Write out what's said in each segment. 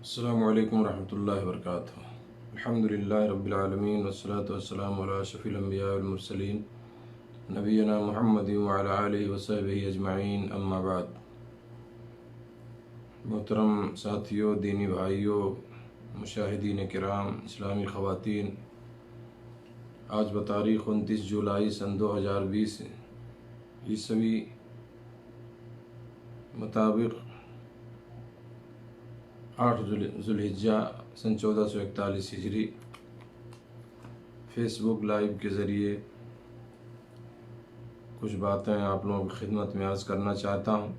السلام علیکم ورحمۃ اللہ وبرکاتہ۔ الحمد للہ رب العالمین والصلاة والسلام علی اشرف الانبیاء والمرسلین نبینا محمد وعلی آلہ وصحبہ اجمعین، اما بعد۔ محترم ساتھیوں، دینی بھائیوں، مشاہدین کرام، اسلامی خواتین، آج بتاریخ 29 جولائی سن 2020 عیسوی مطابق 8 ذوالحجہ سن 1441 ہجری فیس بک لائیو کے ذریعے کچھ باتیں آپ لوگوں کی خدمت میں عرض کرنا چاہتا ہوں۔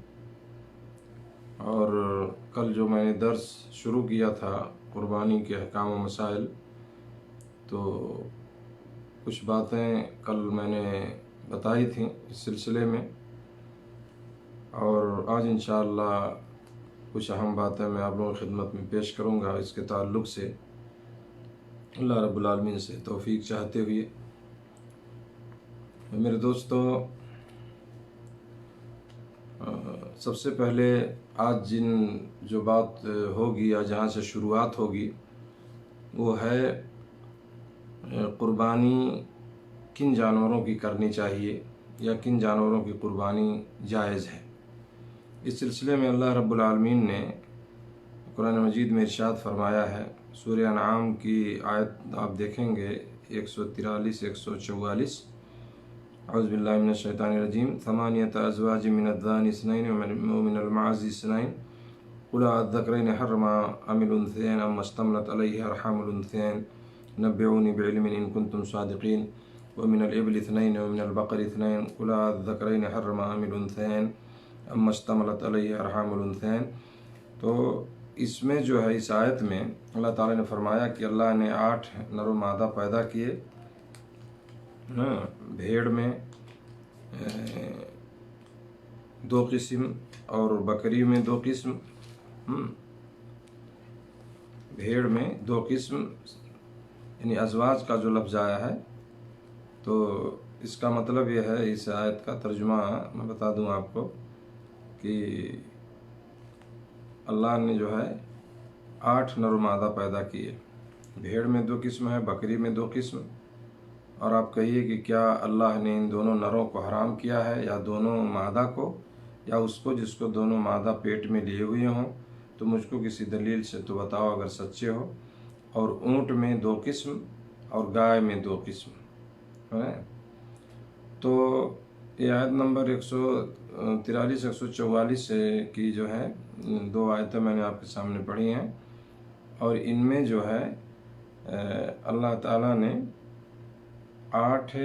اور کل جو میں نے درس شروع کیا تھا قربانی کے احکام و مسائل، تو کچھ باتیں کل میں نے بتائی تھیں اس سلسلے میں، اور آج انشاءاللہ کچھ اہم باتیں میں آپ لوگوں کی خدمت میں پیش کروں گا اس کے تعلق سے، اللہ رب العالمین سے توفیق چاہتے ہوئے۔ میرے دوستو، سب سے پہلے آج جو بات ہوگی یا جہاں سے شروعات ہوگی وہ ہے قربانی کن جانوروں کی کرنی چاہیے یا کن جانوروں کی قربانی جائز ہے۔ اس سلسلے میں اللہ رب العالمین نے قرآن مجید میں ارشاد فرمایا ہے۔ سورہ انعام کی آیت آپ دیکھیں گے 143 144۔ اعوذ باللہ من الشیطان الرجیم۔ ثمانیۃ ازواج من الضأن اثنین ومن المعز اثنین قل الذکرین حرم ام الانثیین اما اشتملت علیہ ارحام الانثیین نبئونی بعلم ان کنتم صادقین ومن الابل اثنین ومن البقر اثنین قل الذکرین حرم ام الانثیین اما اشتملت علیہ ارحام الانثیین۔ تو اس میں جو ہے اس آیت میں اللہ تعالیٰ نے فرمایا کہ اللہ نے 8 نر و مادہ پیدا کیے، بھیڑ میں 2 قسم اور بکری میں 2 قسم، بھیڑ میں 2 قسم، یعنی ازواج کا جو لفظ آیا ہے تو اس کا مطلب یہ ہے، اس آیت کا ترجمہ میں بتا دوں آپ کو کہ اللہ نے جو ہے 8 نر و مادہ پیدا کیے، بھیڑ میں 2 قسم ہے، بکری میں 2 قسم۔ اور آپ کہیے کہ کیا اللہ نے ان دونوں نروں کو حرام کیا ہے یا دونوں مادہ کو، یا اس کو جس کو دونوں مادہ پیٹ میں لیے ہوئے ہوں؟ تو مجھ کو کسی دلیل سے تو بتاؤ اگر سچے ہو۔ اور اونٹ میں 2 قسم اور گائے میں 2 قسم ہے۔ تو یہ آیت نمبر 143 144 کی جو ہے 2 آیتیں میں نے آپ کے سامنے پڑھی ہیں، اور ان میں جو ہے اللہ تعالیٰ نے 8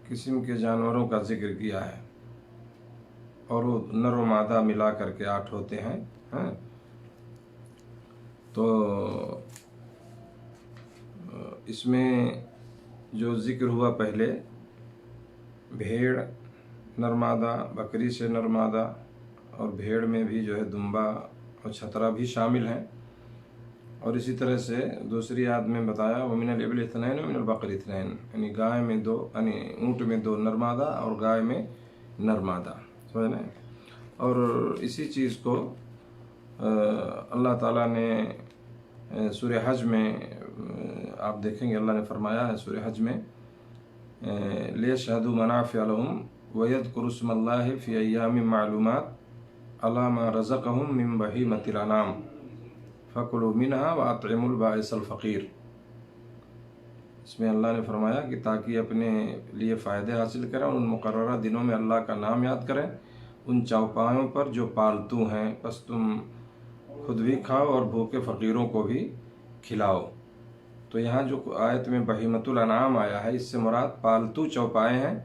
قسم کے جانوروں کا ذکر کیا ہے، اور وہ نر و مادہ ملا کر کے 8 ہوتے ہیں۔ تو اس میں جو ذکر ہوا پہلے بھیڑ نرمادہ، بکری سے نرمادہ، اور بھیڑ میں بھی جو ہے دمبا اور چھترا بھی شامل ہیں۔ اور اسی طرح سے دوسری آیت میں بتایا ومن الابل اثنین ومن البقر اثنین، یعنی گائے میں 2، یعنی اونٹ میں 2 نرمادہ اور گائے میں نرمادہ، سمجھ لیں۔ اور اسی چیز کو اللہ تعالیٰ نے سورہ حج میں آپ دیکھیں گے، اللہ نے فرمایا ہے سورہ حج میں لِيَشْهَدُوا مَنَافِعَ لَهُمْ وَيَذْكُرُوا اسْمَ اللَّهِ فِي أَيَّامٍ مَّعْلُومَاتٍ عَلَىٰ مَا رَزَقَهُم مِّن بَهِيمَةِ الْأَنْعَامِ فَكُلُوا مِنْهَا وَأَطْعِمُوا الْبَائِسَ الْفَقِيرَ۔ اس میں اللہ نے فرمایا کہ تاکہ اپنے لیے فائدے حاصل کریں، ان مقررہ دنوں میں اللہ کا نام یاد کریں، ان چوپایوں پر جو پالتو ہیں، پس تم خود بھی کھاؤ اور بھوکے فقیروں کو بھی کھلاؤ۔ تو یہاں جو آیت میں بہیمۃ الانعام آیا ہے، اس سے مراد پالتو چوپائے ہیں،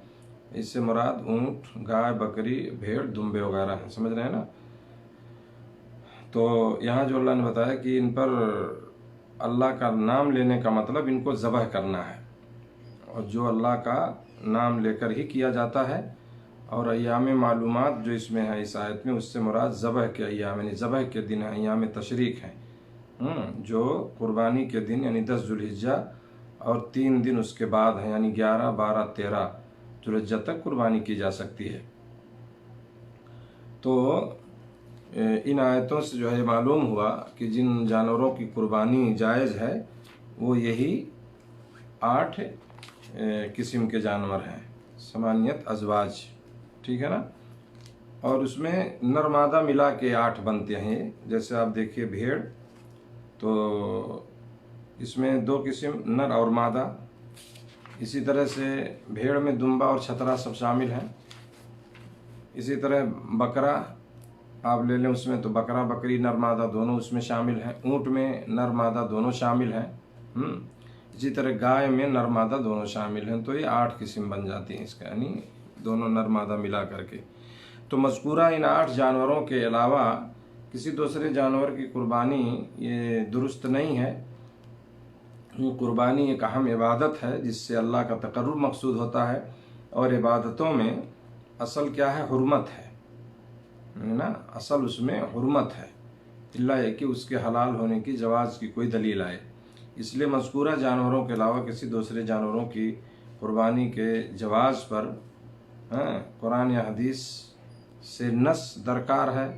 اس سے مراد اونٹ، گائے، بکری، بھیڑ، دمبے وغیرہ ہیں، سمجھ رہے ہیں نا۔ تو یہاں جو اللہ نے بتایا کہ ان پر اللہ کا نام لینے کا مطلب ان کو ذبح کرنا ہے، اور جو اللہ کا نام لے کر ہی کیا جاتا ہے۔ اور ایام معلومات جو اس میں ہے اس آیت میں، اس سے مراد ذبح کے ایام، یعنی ذبح کے دن ہیں، ایام تشریق ہیں، جو قربانی کے دن یعنی 10 ذوالحجہ اور 3 دن اس کے بعد ہیں، یعنی 11 12 13 ذوالحجہ تک قربانی کی جا سکتی ہے۔ تو ان آیتوں سے جو ہے معلوم ہوا کہ جن جانوروں کی قربانی جائز ہے وہ یہی 8 قسم کے جانور ہیں، 8 ازواج، ٹھیک ہے نا۔ اور اس میں نر مادہ ملا کے 8 بنتے ہیں۔ جیسے آپ دیکھیے بھیڑ، تو اس میں 2 قسم نر اور مادہ، اسی طرح سے بھیڑ میں دمبا اور چھترا سب شامل ہیں۔ اسی طرح بکرا آپ لے لیں، اس میں تو بکرا بکری نر مادہ دونوں اس میں شامل ہیں۔ اونٹ میں نر مادہ دونوں شامل ہیں۔ اسی طرح گائے میں نر مادہ دونوں شامل ہیں، تو یہ 8 قسم بن جاتی ہیں اس کا، یعنی دونوں نر مادہ ملا کر کے۔ تو مذکورہ ان 8 جانوروں کے علاوہ کسی دوسرے جانور کی قربانی یہ درست نہیں ہے۔ قربانی ایک اہم عبادت ہے جس سے اللہ کا تقرب مقصود ہوتا ہے، اور عبادتوں میں اصل کیا ہے؟ حرمت ہے نا، اصل اس میں حرمت ہے، اللہ یہ کہ اس کے حلال ہونے کی جواز کی کوئی دلیل آئے۔ اس لیے مذکورہ جانوروں کے علاوہ کسی دوسرے جانوروں کی قربانی کے جواز پر قرآن یا حدیث سے نص درکار ہے،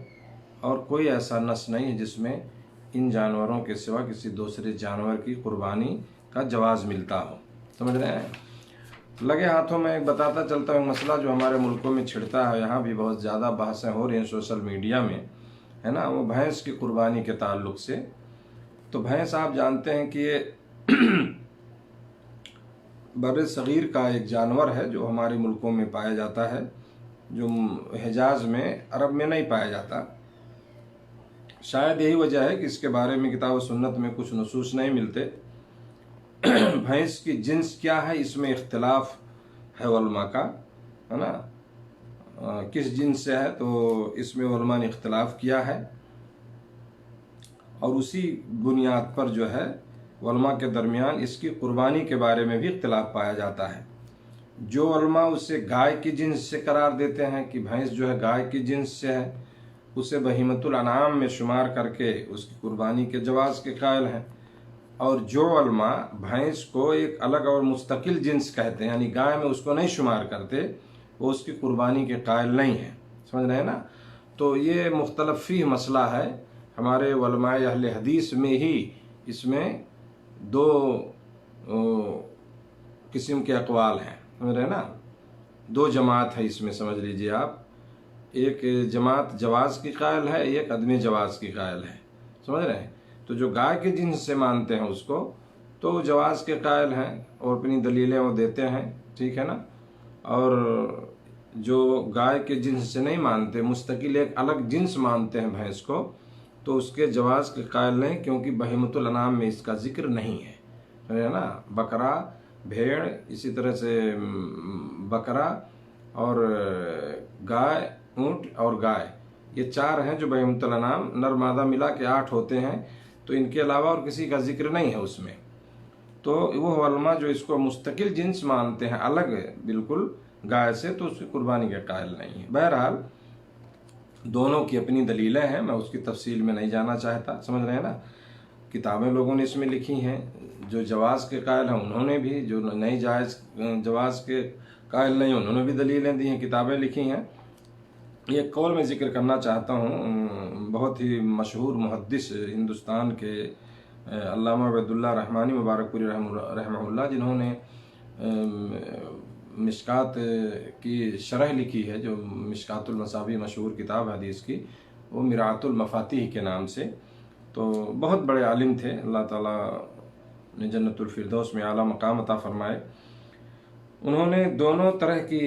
اور کوئی ایسا نص نہیں ہے جس میں ان جانوروں کے سوا کسی دوسرے جانور کی قربانی کا جواز ملتا ہو۔ سمجھ رہے ہیں؟ لگے ہاتھوں میں ایک بتاتا چلتا ہوں مسئلہ جو ہمارے ملکوں میں چھڑتا ہے، یہاں بھی بہت زیادہ بحثیں ہو رہی ہیں سوشل میڈیا میں، ہے نا، وہ بھینس کی قربانی کے تعلق سے۔ تو بھینس آپ جانتے ہیں کہ یہ بر صغیر کا ایک جانور ہے جو ہمارے ملکوں میں پایا جاتا ہے، جو حجاز میں، عرب میں نہیں پایا جاتا۔ شاید یہی وجہ ہے کہ اس کے بارے میں کتاب و سنت میں کچھ نصوص نہیں ملتے۔ بھینس کی جنس کیا ہے اس میں اختلاف ہے علماء کا، ہے نا، کس جنس سے ہے تو اس میں علماء نے اختلاف کیا ہے، اور اسی بنیاد پر جو ہے علماء کے درمیان اس کی قربانی کے بارے میں بھی اختلاف پایا جاتا ہے۔ جو علماء اسے گائے کی جنس سے قرار دیتے ہیں کہ بھینس جو ہے گائے کی جنس سے ہے، اسے بہیمۃ الانعام میں شمار کر کے اس کی قربانی کے جواز کے قائل ہیں، اور جو علماء بھینس کو ایک الگ اور مستقل جنس کہتے ہیں، یعنی گائے میں اس کو نہیں شمار کرتے، وہ اس کی قربانی کے قائل نہیں ہیں۔ سمجھ رہے ہیں نا؟ تو یہ مختلف فی مسئلہ ہے۔ ہمارے علماء اہل حدیث میں ہی اس میں 2 قسم کے اقوال ہیں، سمجھ رہے ہیں نا، 2 جماعت ہے اس میں، سمجھ لیجئے آپ، ایک جماعت جواز کی قائل ہے، ایک عدم جواز کی قائل ہے، سمجھ رہے ہیں۔ تو جو گائے کے جنس سے مانتے ہیں اس کو تو وہ جواز کے قائل ہیں اور اپنی دلیلیں وہ دیتے ہیں، ٹھیک ہے نا، اور جو گائے کے جنس سے نہیں مانتے، مستقل ایک الگ جنس مانتے ہیں بھینس کو، تو اس کے جواز کے قائل نہیں، کیونکہ بہیمۃ الانعام میں اس کا ذکر نہیں ہے نا۔ بکرا، بھیڑ، اسی طرح سے بکرا اور گائے، اونٹ اور گائے، یہ 4 ہیں جو بہیمۃ الانعام، نر مادہ ملا کے 8 ہوتے ہیں، تو ان کے علاوہ اور کسی کا ذکر نہیں ہے اس میں۔ تو وہ علماء جو اس کو مستقل جنس مانتے ہیں، الگ بالکل گائے سے، تو اس کی قربانی کے قائل نہیں ہے۔ بہرحال دونوں کی اپنی دلیلیں ہیں، میں اس کی تفصیل میں نہیں جانا چاہتا، سمجھ رہے ہیں نا۔ کتابیں لوگوں نے اس میں لکھی ہیں، جو جواز کے قائل ہیں انہوں نے بھی، جو نہیں جائز جواز کے قائل نہیں انہوں نے بھی دلیلیں دی ہیں، کتابیں لکھی ہیں۔ ایک قول میں ذکر کرنا چاہتا ہوں، بہت ہی مشہور محدث ہندوستان کے علامہ عبید اللہ رحمانی مبارک پوری رحمہ اللہ، جنہوں نے مشکات کی شرح لکھی ہے، جو مشکات المصابیح مشہور کتاب حدیث کی، وہ مرآۃ المفاتیح کے نام سے، تو بہت بڑے عالم تھے، اللہ تعالیٰ نے جنت الفردوس میں اعلیٰ مقام عطا فرمائے۔ انہوں نے دونوں طرح کی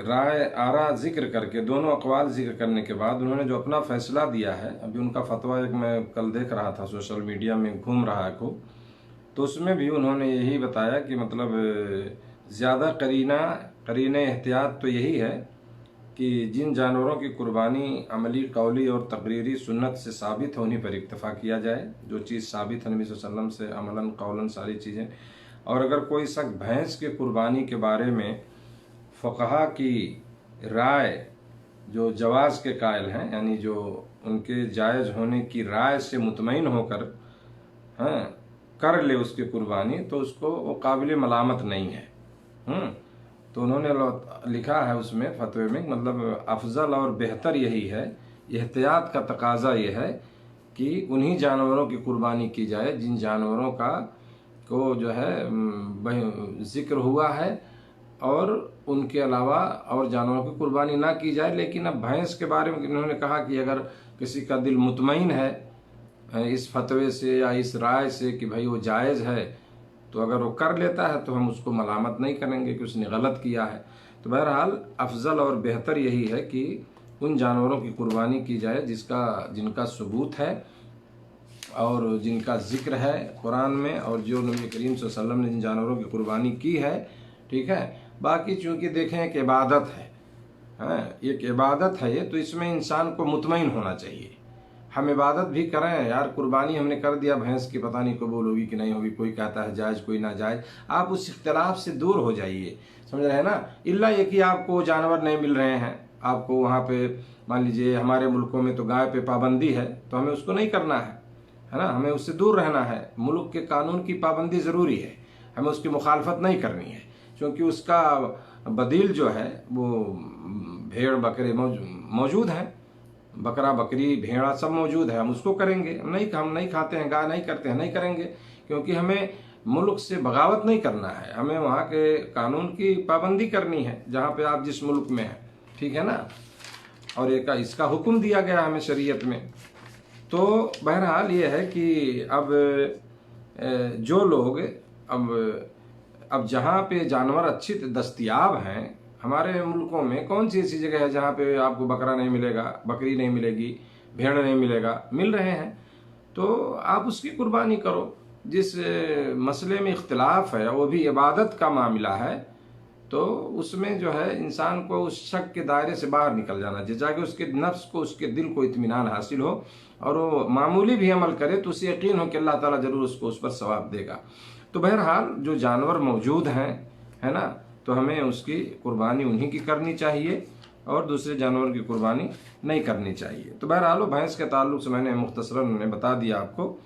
رائے آراء ذکر کر کے، دونوں اقوال ذکر کرنے کے بعد انہوں نے جو اپنا فیصلہ دیا ہے، ابھی ان کا فتویٰ ایک میں کل دیکھ رہا تھا سوشل میڈیا میں گھوم رہا ہے کو، تو اس میں بھی انہوں نے یہی بتایا کہ مطلب زیادہ قرینہ احتیاط تو یہی ہے کہ جن جانوروں کی قربانی عملی، قولی اور تقریری سنت سے ثابت ہونے پر اکتفا کیا جائے، جو چیز ثابت ہے نبی صلی اللہ علیہ وسلم سے عملاً قولاً ساری چیزیں، اور اگر کوئی شخص بھینس کی قربانی کے بارے میں فقہا کی رائے جو جواز کے قائل ہیں، یعنی جو ان کے جائز ہونے کی رائے سے مطمئن ہو کر کر لے اس کی قربانی، تو اس کو وہ قابل ملامت نہیں ہے۔ تو انہوں نے لکھا ہے اس میں فتوے میں، مطلب افضل اور بہتر یہی ہے احتیاط کا تقاضا یہ ہے کہ انہی جانوروں کی قربانی کی جائے جن جانوروں کو جو ہے ذکر ہوا ہے، اور ان کے علاوہ اور جانوروں کی قربانی نہ کی جائے۔ لیکن اب بھینس کے بارے میں انہوں نے کہا کہ اگر کسی کا دل مطمئن ہے اس فتوے سے یا اس رائے سے کہ بھائی وہ جائز ہے، تو اگر وہ کر لیتا ہے تو ہم اس کو ملامت نہیں کریں گے کہ اس نے غلط کیا ہے۔ تو بہرحال افضل اور بہتر یہی ہے کہ ان جانوروں کی قربانی کی جائے جن کا ثبوت ہے اور جن کا ذکر ہے قرآن میں، اور جو نبی کریم صلی اللہ علیہ وسلم نے جن جانوروں کی قربانی کی ہے، ٹھیک ہے۔ باقی چونکہ دیکھیں ایک عبادت ہے، ایک عبادت ہے یہ، تو اس میں انسان کو مطمئن ہونا چاہیے۔ ہم عبادت بھی کریں، یار قربانی ہم نے کر دیا بھینس کی، پتہ نہیں قبول ہوگی کہ نہیں ہوگی، کوئی کہتا ہے جائز کوئی ناجائز، آپ اس اختلاف سے دور ہو جائیے، سمجھ رہے ہیں نا۔ الا یہ کہ آپ کو جانور نہیں مل رہے ہیں، آپ کو وہاں پہ مان لیجئے ہمارے ملکوں میں تو گائے پہ پابندی ہے، تو ہمیں اس کو نہیں کرنا ہے نا، ہمیں اس سے دور رہنا ہے۔ ملک کے قانون کی پابندی ضروری ہے، ہمیں اس کی مخالفت نہیں کرنی ہے، کیونکہ اس کا بدیل جو ہے وہ بھیڑ بکرے موجود ہیں، بکرا بکری بھیڑا سب موجود ہے، ہم اس کو کریں گے، ہم نہیں کھاتے ہیں، گائے نہیں کرتے ہیں، نہیں کریں گے، کیونکہ ہمیں ملک سے بغاوت نہیں کرنا ہے، ہمیں وہاں کے قانون کی پابندی کرنی ہے جہاں پہ آپ جس ملک میں ہیں، ٹھیک ہے نا۔ اور اس کا حکم دیا گیا ہمیں شریعت میں۔ تو بہرحال یہ ہے کہ اب جو لوگ اب جہاں پہ جانور اچھی دستیاب ہیں، ہمارے ملکوں میں کون سی ایسی جگہ ہے جہاں پہ آپ کو بکرا نہیں ملے گا، بکری نہیں ملے گی، بھیڑ نہیں ملے گا، مل رہے ہیں، تو آپ اس کی قربانی کرو۔ جس مسئلے میں اختلاف ہے وہ بھی عبادت کا معاملہ ہے، تو اس میں جو ہے انسان کو اس شک کے دائرے سے باہر نکل جانا چاہیے، تاکہ اس کے نفس کو، اس کے دل کو اطمینان حاصل ہو، اور وہ معمولی بھی عمل کرے تو اسے یقین ہو کہ اللہ تعالیٰ ضرور اس کو اس پر ثواب دے گا۔ تو بہرحال جو جانور موجود ہیں، ہے نا، تو ہمیں اس کی قربانی انہی کی کرنی چاہیے، اور دوسرے جانور کی قربانی نہیں کرنی چاہیے۔ تو بہرحال بھینس کے تعلق سے میں نے مختصراً بتا دیا آپ کو۔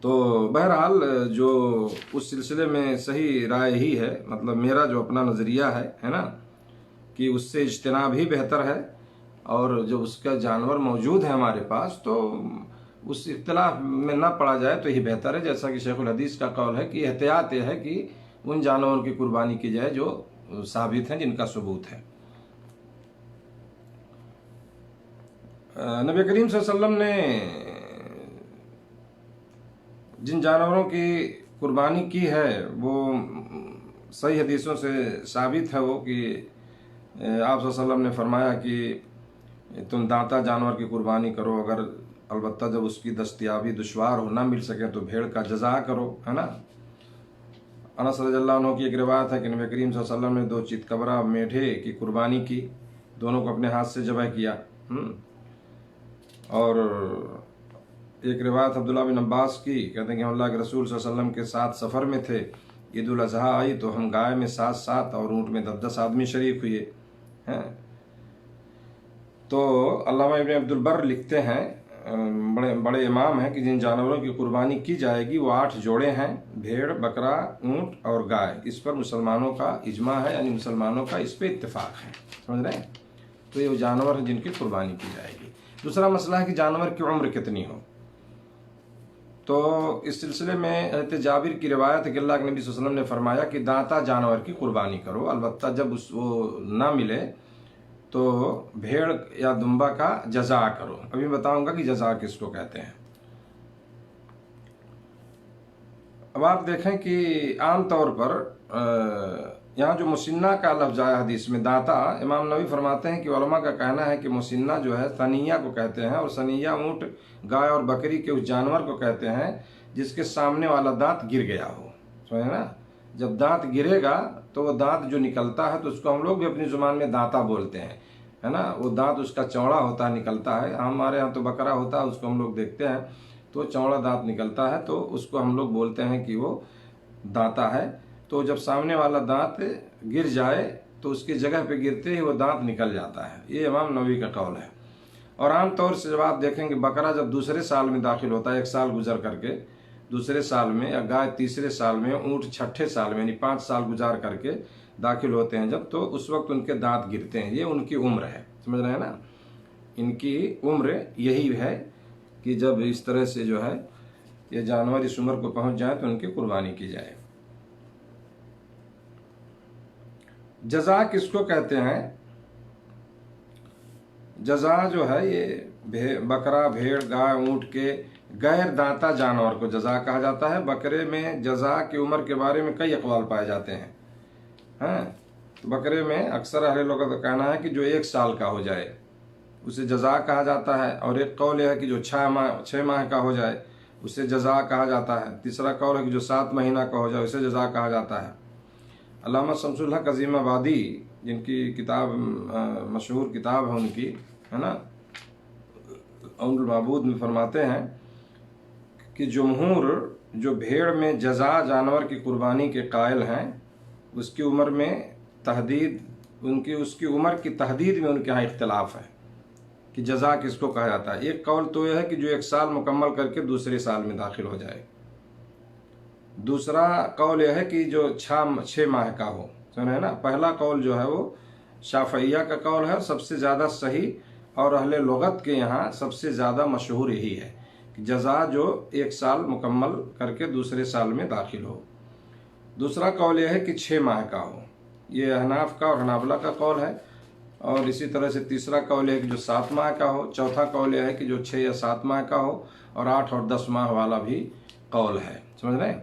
تو بہرحال جو اس سلسلے میں صحیح رائے ہی ہے، مطلب میرا جو اپنا نظریہ ہے نا، کہ اس سے اجتناب ہی بہتر ہے، اور جو اس کا جانور موجود ہے ہمارے پاس تو اس اختلاف میں نہ پڑا جائے تو یہ بہتر ہے، جیسا کہ شیخ الحدیث کا قول ہے کہ احتیاط یہ ہے کہ ان جانوروں کی قربانی کی جائے جو ثابت ہیں، جن کا ثبوت ہے۔ نبی کریم صلی اللہ علیہ وسلم نے جن جانوروں کی قربانی کی ہے وہ صحیح حدیثوں سے ثابت ہے، وہ کہ آپ صلی اللہ علیہ وسلم نے فرمایا کہ تم دانتا جانور کی قربانی کرو، اگر البتہ جب اس کی دستیابی دشوار ہو، نہ مل سکے تو بھیڑ کا جزا کرو، ہے نا۔ انس رضی اللہ عنہ کی ایک روایت ہے کہ نبی کریم صلی اللہ علیہ وسلم نے 2 چتکبرا میڈھے کی قربانی کی، دونوں کو اپنے ہاتھ سے ذبح کیا۔ اور ایک روایت عبداللہ بن عباس کی، کہتے ہیں کہ ہم اللہ کے رسول صلی اللہ علیہ وسلم کے ساتھ سفر میں تھے، عید الاضحیٰ آئی تو ہم گائے میں 7 اور اونٹ میں 10 آدمی شریک ہوئے ہیں۔ تو علامہ ابن عبد البر لکھتے ہیں، بڑے امام ہیں، کہ جن جانوروں کی قربانی کی جائے گی وہ 8 جوڑے ہیں، بھیڑ، بکرا، اونٹ اور گائے۔ اس پر مسلمانوں کا اجماع ہے، یعنی مسلمانوں کا اس پہ اتفاق ہے، سمجھ رہے ہیں۔ تو یہ وہ جانور ہیں جن کی قربانی کی جائے گی۔ دوسرا مسئلہ ہے کہ جانور کی عمر کتنی ہو۔ تو اس سلسلے میں حضرت جابر کی روایت ہے کہ اللہ کے نبی صلی اللہ علیہ وسلم نے فرمایا کہ دانتا جانور کی قربانی کرو، البتہ جب وہ نہ ملے تو بھیڑ یا دمبا کا جزا کرو۔ ابھی بتاؤں گا کہ جزا کس کو کہتے ہیں۔ اب آپ دیکھیں کہ عام طور پر یہاں جو مسنہ کا لفظ آیا حدیث میں دانتا، امام نووی فرماتے ہیں کہ علماء کا کہنا ہے کہ مسنہ جو ہے ثنیہ کو کہتے ہیں، اور ثنیہ اونٹ، گائے اور بکری کے اس جانور کو کہتے ہیں جس کے سامنے والا دانت گر گیا ہو، سمجھے نا۔ جب دانت گرے گا تو وہ دانت جو نکلتا ہے تو اس کو ہم لوگ بھی اپنی زبان میں دانتا بولتے ہیں، ہے نا۔ وہ دانت اس کا چوڑا ہوتا ہے، نکلتا ہے، ہمارے ہاں تو بکرا ہوتا ہے، اس کو ہم لوگ دیکھتے ہیں تو چوڑا دانت نکلتا ہے، تو اس کو ہم لوگ بولتے ہیں کہ وہ دانتا ہے۔ تو جب سامنے والا دانت گر جائے تو اس کی جگہ پہ گرتے ہی وہ دانت نکل جاتا ہے، یہ امام نووی کا قول ہے۔ اور عام طور سے جب آپ دیکھیں کہ بکرا جب دوسرے سال میں داخل ہوتا ہے، 1 سال گزر کر کے دوسرے سال میں، یا گائے تیسرے سال میں، اونٹ چھٹے سال میں، یعنی 5 سال گزار کر کے داخل ہوتے ہیں جب، تو اس وقت ان کے دانت گرتے ہیں، یہ ان کی عمر ہے، سمجھ رہے ہیں نا۔ ان کی عمر یہی ہے کہ جب اس طرح سے جو ہے یہ جانور اس عمر کو پہنچ جائیں تو ان کی قربانی کی جائے۔ جزا کس کو کہتے ہیں؟ جزا جو ہے یہ بکرا، بھیڑ، گائے، اونٹ کے غیر دانتا جانور کو جزا کہا جاتا ہے۔ بکرے میں جزا کی عمر کے بارے میں کئی اقوال پائے جاتے ہیں۔ ہاں، بکرے میں اکثر اہل لوگوں کا کہنا ہے کہ جو 1 سال کا ہو جائے اسے جزا کہا جاتا ہے، اور ایک قول یہ ہے کہ جو 6 ماہ کا ہو جائے اسے جزا کہا جاتا ہے۔ تیسرا قول ہے کہ جو 7 مہینہ کا ہو جائے اسے جزا کہا جاتا ہے۔ علامہ شمس الحق عظیم آبادی، جن کی کتاب مشہور کتاب ہے ان کی، ہے نا، عون المعبود میں فرماتے ہیں کہ جمہور جو بھیڑ میں جزا جانور کی قربانی کے قائل ہیں اس کی عمر میں تحدید، اس کی عمر کی تحدید میں ان کے ہاں اختلاف ہے کہ جزا کس کو کہا جاتا ہے۔ ایک قول تو یہ ہے کہ جو 1 سال مکمل کر کے دوسرے سال میں داخل ہو جائے۔ دوسرا قول یہ ہے کہ جو 6 ماہ کا ہو، سنا ہے نا۔ پہلا قول جو ہے وہ شافعیہ کا قول ہے، سب سے زیادہ صحیح اور اہل لغت کے یہاں سب سے زیادہ مشہور یہی ہے کہ جزا جو 1 سال مکمل کر کے دوسرے سال میں داخل ہو۔ دوسرا قول یہ ہے کہ 6 ماہ کا ہو، یہ احناف کا اور حنابلہ کا قول ہے۔ اور اسی طرح سے تیسرا قول ہے کہ جو 7 ماہ کا ہو۔ چوتھا قول یہ ہے کہ جو 6 یا 7 ماہ کا ہو، اور 8 اور 10 ماہ والا بھی قول ہے، سمجھ رہے ہیں۔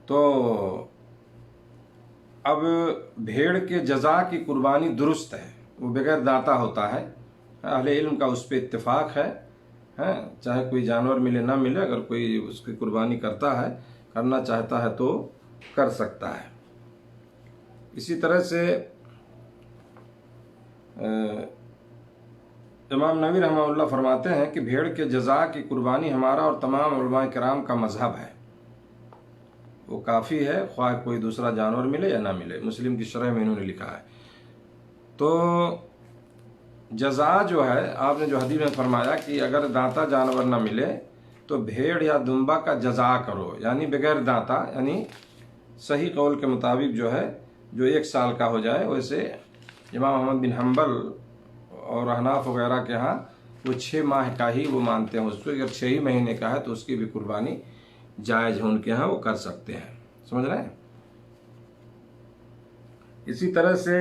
تو اب بھیڑ کے جزا کی قربانی درست ہے، وہ بغیر دانتا ہوتا ہے، اہل علم کا اس پہ اتفاق ہے۔ چاہے کوئی جانور ملے نہ ملے، اگر کوئی اس کی قربانی کرتا ہے، کرنا چاہتا ہے تو کر سکتا ہے۔ اسی طرح سے امام نووی رحمہ اللہ فرماتے ہیں کہ بھیڑ کے جزا کی قربانی ہمارا اور تمام علماء کرام کا مذہب ہے، وہ کافی ہے، خواہ کوئی دوسرا جانور ملے یا نہ ملے۔ مسلم کی شرح میں انہوں نے لکھا ہے۔ تو جزا جو ہے، آپ نے جو حدیث میں فرمایا کہ اگر دانتا جانور نہ ملے تو بھیڑ یا دمبا کا جزا کرو، یعنی بغیر دانتا، یعنی صحیح قول کے مطابق جو ہے جو 1 سال کا ہو جائے۔ ویسے امام احمد بن حنبل اور احناف وغیرہ کے ہاں وہ 6 ماہ کا ہی وہ مانتے ہیں اس کو، اگر 6 ہی مہینے کا ہے تو اس کی بھی قربانی جائز ہے، ان کے ہاں وہ کر سکتے ہیں، سمجھ رہے ہیں۔ اسی طرح سے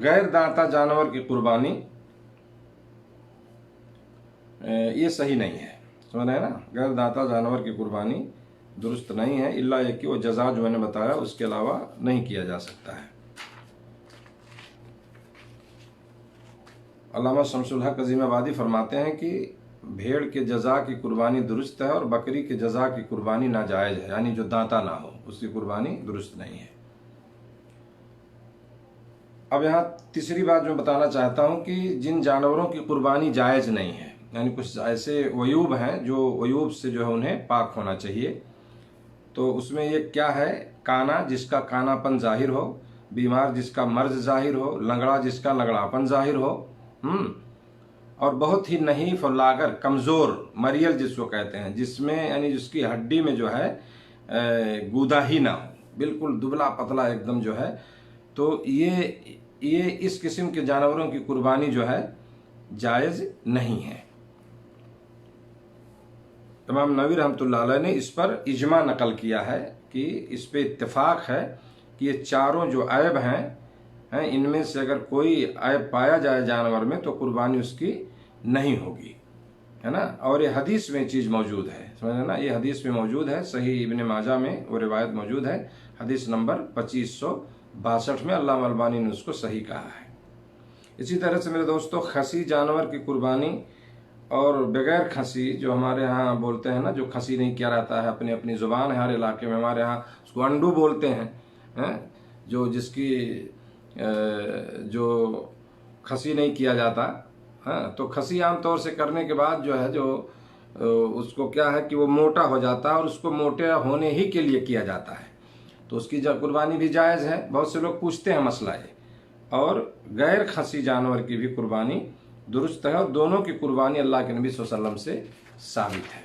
غیر دانتا جانور کی قربانی یہ صحیح نہیں ہے، سمجھ رہے ہیں نا۔ غیر دانتا جانور کی قربانی درست نہیں ہے، الا یہ کہ وہ جزا جو میں نے بتایا اس کے علاوہ نہیں کیا جا سکتا ہے۔ علامہ شمس الحق عظیم آبادی فرماتے ہیں کہ بھیڑ کے جزا کی قربانی درست ہے اور بکری کے جزا کی قربانی ناجائز ہے، یعنی جو دانتا نہ ہو اس کی قربانی درست نہیں ہے۔ اب یہاں تیسری بات جو بتانا چاہتا ہوں کہ جن جانوروں کی قربانی جائز نہیں ہے، یعنی کچھ ایسے عیوب ہیں جو عیوب سے جو ہے انہیں پاک ہونا چاہیے، تو اس میں یہ کیا ہے؟ کانا، جس کا کانا پن ظاہر ہو، بیمار جس کا مرض ظاہر ہو، لنگڑا جس کا لنگڑا پن ظاہر ہو، اور بہت ہی نحیف اور لاغر، کمزور، مریل جس کو کہتے ہیں، جس میں یعنی جس کی ہڈی میں جو ہے گودا ہی نہ ہو، بالکل دبلا پتلا ایک دم جو ہے، تو یہ اس قسم کے جانوروں کی قربانی جو ہے جائز نہیں ہے۔ امام نووی رحمۃ اللہ علیہ نے اس پر اجماع نقل کیا ہے کہ اس پہ اتفاق ہے کہ یہ چاروں جو عیب ہیں ان میں سے اگر کوئی عیب پایا جائے جانور میں تو قربانی اس کی نہیں ہوگی، ہے نا۔ اور یہ حدیث میں چیز موجود ہے، سمجھنا نا، یہ حدیث میں موجود ہے، صحیح ابن ماجہ میں وہ روایت موجود ہے، حدیث نمبر 2562 میں علامہ البانی نے اس کو صحیح کہا ہے۔ اسی طرح سے میرے دوستو، خسی جانور کی قربانی اور بغیر کھنسی، جو ہمارے ہاں بولتے ہیں نا، جو کھنسی نہیں کیا رہتا ہے، اپنی زبان ہے ہر علاقے میں، ہمارے ہاں اس کو انڈو بولتے ہیں، جو جس کی جو کھسی نہیں کیا جاتا، تو کھسی عام طور سے کرنے کے بعد جو ہے جو اس کو کیا ہے کہ وہ موٹا ہو جاتا ہے، اور اس کو موٹے ہونے ہی کے لیے کیا جاتا ہے، تو اس کی قربانی بھی جائز ہے۔ بہت سے لوگ پوچھتے ہیں مسئلہ یہ، اور غیر کھسی جانور کی بھی قربانی درست ہے، اور دونوں کی قربانی اللہ کے نبی صلی اللہ علیہ وسلم سے ثابت ہے۔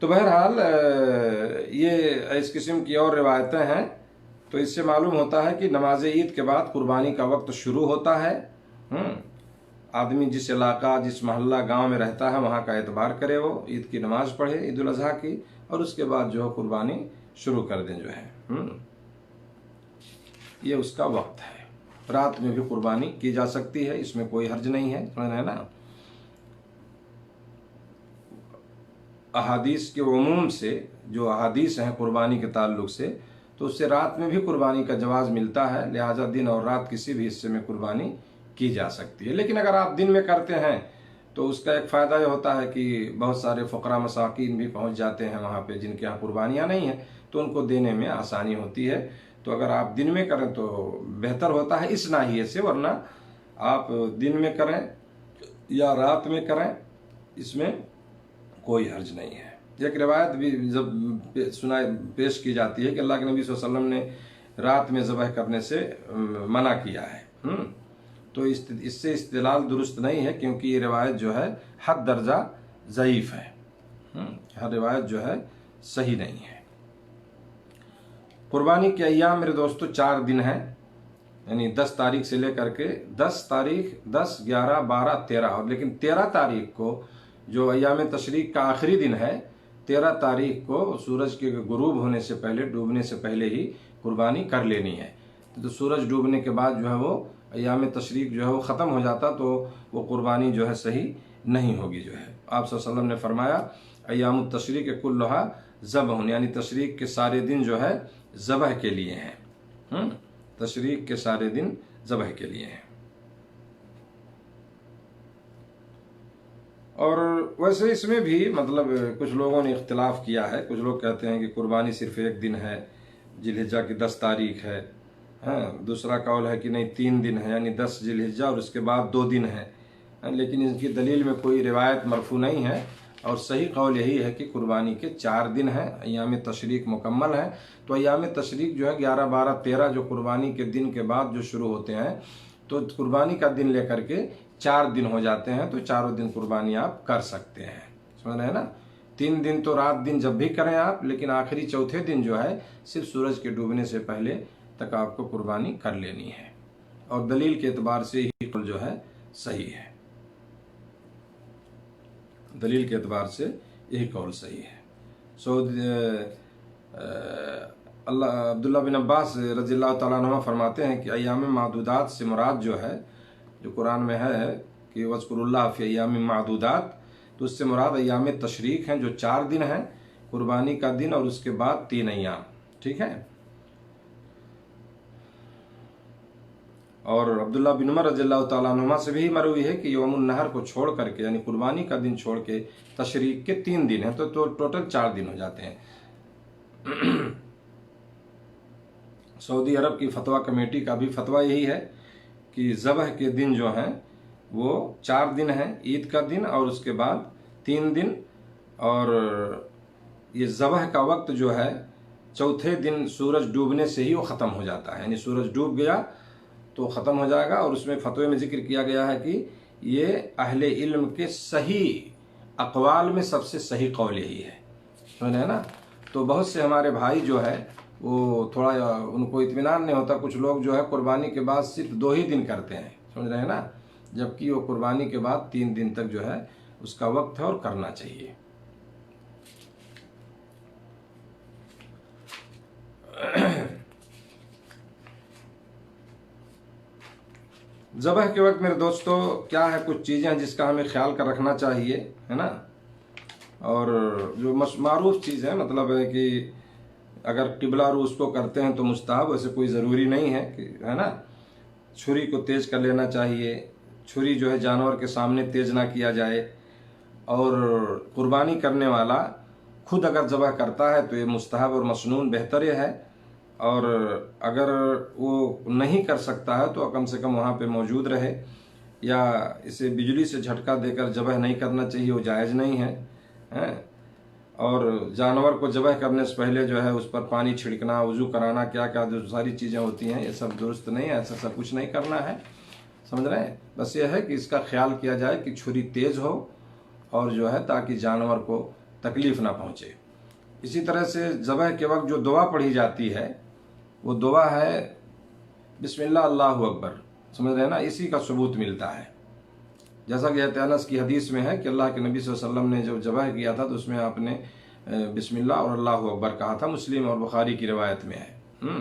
تو بہرحال یہ اس قسم کی اور روایتیں ہیں، تو اس سے معلوم ہوتا ہے کہ نماز عید کے بعد قربانی کا وقت شروع ہوتا ہے۔ آدمی جس علاقہ، جس محلہ، گاؤں میں رہتا ہے وہاں کا اعتبار کرے، وہ عید کی نماز پڑھے، عید الاضحیٰ کی، اور اس کے بعد جو ہے قربانی شروع کر دیں جو ہے۔ یہ اس کا وقت ہے۔ رات میں بھی قربانی کی جا سکتی ہے، اس میں کوئی حرج نہیں ہے، سمجھ رہے ہیں نا۔ احادیث کے عموم سے، جو احادیث ہیں قربانی کے تعلق سے، تو اس سے رات میں بھی قربانی کا جواز ملتا ہے، لہٰذا دن اور رات کسی بھی حصے میں قربانی کی جا سکتی ہے۔ لیکن اگر آپ دن میں کرتے ہیں تو اس کا ایک فائدہ یہ ہوتا ہے کہ بہت سارے فقراء مساکین بھی پہنچ جاتے ہیں وہاں پہ، جن کے یہاں قربانیاں نہیں ہیں، تو ان کو دینے میں آسانی ہوتی ہے۔ تو اگر آپ دن میں کریں تو بہتر ہوتا ہے اس ناحیے سے، ورنہ آپ دن میں کریں یا رات میں کریں، اس میں کوئی حرج نہیں ہے۔ ایک روایت بھی جب پیش کی جاتی ہے کہ اللہ کے نبی صلی اللہ علیہ وسلم نے رات میں ذبح کرنے سے منع کیا ہے، تو اس سے استدلال درست نہیں ہے، کیونکہ یہ روایت جو ہے حد درجہ ضعیف ہے، ہر روایت جو ہے صحیح نہیں ہے۔ قربانی کے ایام میرے دوستو 4 دن ہیں، یعنی 10 تاریخ سے لے کر کے 10 تاریخ، 10، 11، 12، 13، اور لیکن 13 تاریخ کو جو ایام تشریق کا آخری دن ہے، 13 تاریخ کو سورج کے غروب ہونے سے پہلے، ڈوبنے سے پہلے ہی قربانی کر لینی ہے۔ تو سورج ڈوبنے کے بعد جو ہے وہ ایام تشریق جو ہے وہ ختم ہو جاتا، تو وہ قربانی جو ہے صحیح نہیں ہوگی جو ہے۔ آپ صلی اللہ علیہ وسلم نے فرمایا ایام التشریق کلھا ذبح، یعنی تشریق کے سارے دن جو ہے ذبح کے لیے ہیں، تشریق کے سارے دن ذبح کے لیے ہیں۔ اور ویسے اس میں بھی مطلب کچھ لوگوں نے اختلاف کیا ہے، کچھ لوگ کہتے ہیں کہ قربانی صرف ایک دن ہے، ذی الحجہ کی 10 تاریخ ہے، دوسرا قول ہے کہ نہیں 3 دن ہے، یعنی 10 ذی الحجہ اور اس کے بعد 2 دن ہے، لیکن ان کی دلیل میں کوئی روایت مرفوع نہیں ہے، اور صحیح قول یہی ہے کہ قربانی کے 4 دن ہیں، ایام تشریق مکمل ہیں۔ تو ایام تشریق جو ہے 11، 12، 13 جو قربانی کے دن کے بعد جو شروع ہوتے ہیں، تو قربانی کا دن لے کر کے 4 دن ہو جاتے ہیں، تو چاروں دن قربانی آپ کر سکتے ہیں، سمجھ رہے ہیں نا۔ 3 دن تو رات دن جب بھی کریں آپ، لیکن آخری چوتھے دن جو ہے صرف سورج کے ڈوبنے سے پہلے تک آپ کو قربانی کر لینی ہے، اور دلیل کے اعتبار سے یہی قول جو ہے صحیح ہے، دلیل کے اعتبار سے یہی قول صحیح ہے۔ عبداللہ بن عباس رضی اللہ تعالیٰ عنہ فرماتے ہیں کہ ایام معدودات سے مراد جو ہے، جو قرآن میں ہے کہ وَاذْكُرُوا اللَّهَ فِي أَيَّامٍ مَعْدُودَاتٍ، تو اس سے مراد ایام تشریق ہیں، جو 4 دن ہیں، قربانی کا دن اور اس کے بعد 3 ایام، ٹھیک ہے۔ اور عبداللہ بن عمر رضی اللہ تعالیٰ عنہما سے بھی مروی ہے کہ یوم النحر کو چھوڑ کر کے، یعنی قربانی کا دن چھوڑ کے تشریق کے 3 دن ہیں، تو ٹوٹل 4 دن ہو جاتے ہیں۔ سعودی عرب کی فتویٰ کمیٹی کا بھی فتویٰ یہی ہے کہ ذبح کے دن جو ہیں وہ 4 دن ہیں، عید کا دن اور اس کے بعد 3 دن، اور یہ ذبح کا وقت جو ہے چوتھے دن سورج ڈوبنے سے ہی وہ ختم ہو جاتا ہے، یعنی سورج ڈوب گیا تو ختم ہو جائے گا۔ اور اس میں فتوے میں ذکر کیا گیا ہے کہ یہ اہل علم کے صحیح اقوال میں سب سے صحیح قول یہی ہے، سمجھ رہے ہیں نا۔ تو بہت سے ہمارے بھائی جو ہے وہ تھوڑا ان کو اطمینان نہیں ہوتا، کچھ لوگ جو ہے قربانی کے بعد صرف 2 ہی دن کرتے ہیں، سمجھ رہے ہیں نا، جبکہ وہ قربانی کے بعد 3 دن تک جو ہے اس کا وقت ہے اور کرنا چاہیے۔ ذبح کے وقت میرے دوستو کیا ہے، کچھ چیزیں جس کا ہمیں خیال کر رکھنا چاہیے، ہے نا۔ اور جو معروف چیز ہے، مطلب ہے کہ اگر قبلہ رو اس کو کرتے ہیں تو مستحب، ویسے کوئی ضروری نہیں ہے کہ، ہے نا۔ چھری کو تیز کر لینا چاہیے، چھری جو ہے جانور کے سامنے تیز نہ کیا جائے، اور قربانی کرنے والا خود اگر ذبح کرتا ہے تو یہ مستحب اور مسنون بہتر یہ ہے، اور اگر وہ نہیں کر سکتا ہے تو کم سے کم وہاں پہ موجود رہے، یا اسے بجلی سے جھٹکا دے کر ذبح نہیں کرنا چاہیے، وہ جائز نہیں ہے۔ اور جانور کو ذبح کرنے سے پہلے جو ہے اس پر پانی چھڑکنا، وضو کرانا، کیا کیا جو ساری چیزیں ہوتی ہیں، یہ سب درست نہیں ہے، ایسا سب کچھ نہیں کرنا ہے، سمجھ رہے ہیں۔ بس یہ ہے کہ اس کا خیال کیا جائے کہ چھری تیز ہو، اور جو ہے تاکہ جانور کو تکلیف نہ پہنچے۔ اسی طرح سے ذبح کے وقت جو دعا پڑھی جاتی ہے وہ دعا ہے بسم اللہ اللہ اکبر، سمجھ رہے ہیں نا، اسی کا ثبوت ملتا ہے۔ جیسا کہ حضرت انس کی حدیث میں ہے کہ اللہ کے نبی صلی اللہ علیہ وسلم نے جب ذبح کیا تھا تو اس میں آپ نے بسم اللہ اور اللہ اکبر کہا تھا، مسلم اور بخاری کی روایت میں ہے۔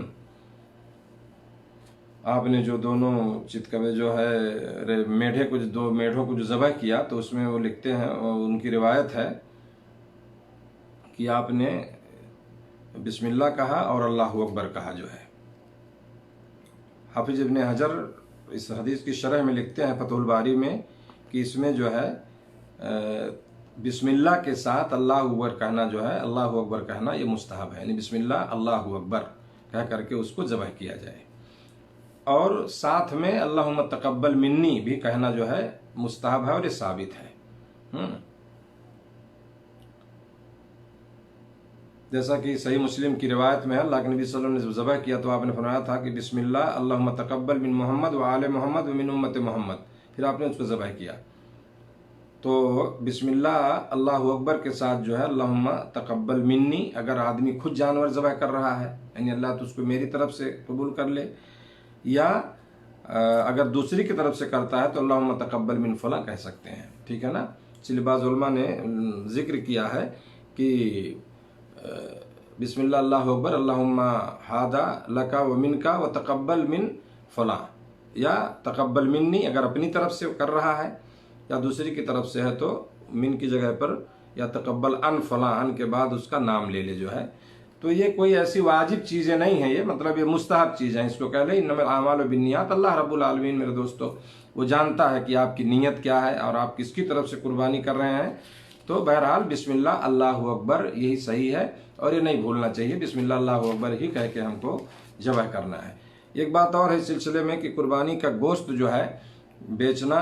آپ نے جو دونوں چتکبے جو ہے دو میڈھوں کو جو ذبح کیا تو اس میں وہ لکھتے ہیں، ان کی روایت ہے کہ آپ نے بسم اللہ کہا اور اللہ اکبر کہا جو ہے۔ حافظ ابن حجر اس حدیث کی شرح میں لکھتے ہیں فتح الباری میں کہ اس میں جو ہے بسم اللہ کے ساتھ اللہ اکبر کہنا جو ہے، اللہ اکبر کہنا یہ مستحب ہے، یعنی بسم اللہ اللہ اکبر کہہ کر کے اس کو ذبح کیا جائے، اور ساتھ میں اللہم تقبل منی بھی کہنا جو ہے مستحب ہے اور یہ ثابت ہے۔ جیسا کہ صحیح مسلم کی روایت میں ہے، اللہ کے نبی صلی اللہ علیہ وسلم نے ذبح کیا تو آپ نے فرمایا تھا کہ بسم اللہ اللہم تقبل من محمد و آل محمد و من امت محمد، پھر آپ نے اس کو ذبح کیا۔ تو بسم اللہ اللہ اکبر کے ساتھ جو ہے اللہم تقبل منی، اگر آدمی خود جانور ذبح کر رہا ہے یعنی اللہ تو اس کو میری طرف سے قبول کر لے، یا اگر دوسری کی طرف سے کرتا ہے تو اللہم تقبل من فلاں کہہ سکتے ہیں، ٹھیک ہے نا۔ اس لیے بعض علماء نے ذکر کیا ہے کہ بسم اللہ اللہ اکبر اللہم ہادا لکا و من کا و تقبل من فلاں، یا تقبل منی اگر اپنی طرف سے کر رہا ہے، یا دوسری کی طرف سے ہے تو من کی جگہ پر یا تقبل ان فلاں، ان کے بعد اس کا نام لے لے جو ہے۔ تو یہ کوئی ایسی واجب چیزیں نہیں ہیں، یہ مطلب یہ مستحب چیزیں، اس کو کہہ لیں انما الاعمال بالنیات۔ اللہ رب العالمین میرے دوستو وہ جانتا ہے کہ آپ کی نیت کیا ہے اور آپ کس کی طرف سے قربانی کر رہے ہیں، تو بہرحال بسم اللہ اللہ اکبر یہی صحیح ہے، اور یہ نہیں بھولنا چاہیے، بسم اللہ اللہ اکبر ہی کہہ کے ہم کو ذبح کرنا ہے۔ ایک بات اور ہے اس سلسلے میں کہ قربانی کا گوشت جو ہے بیچنا،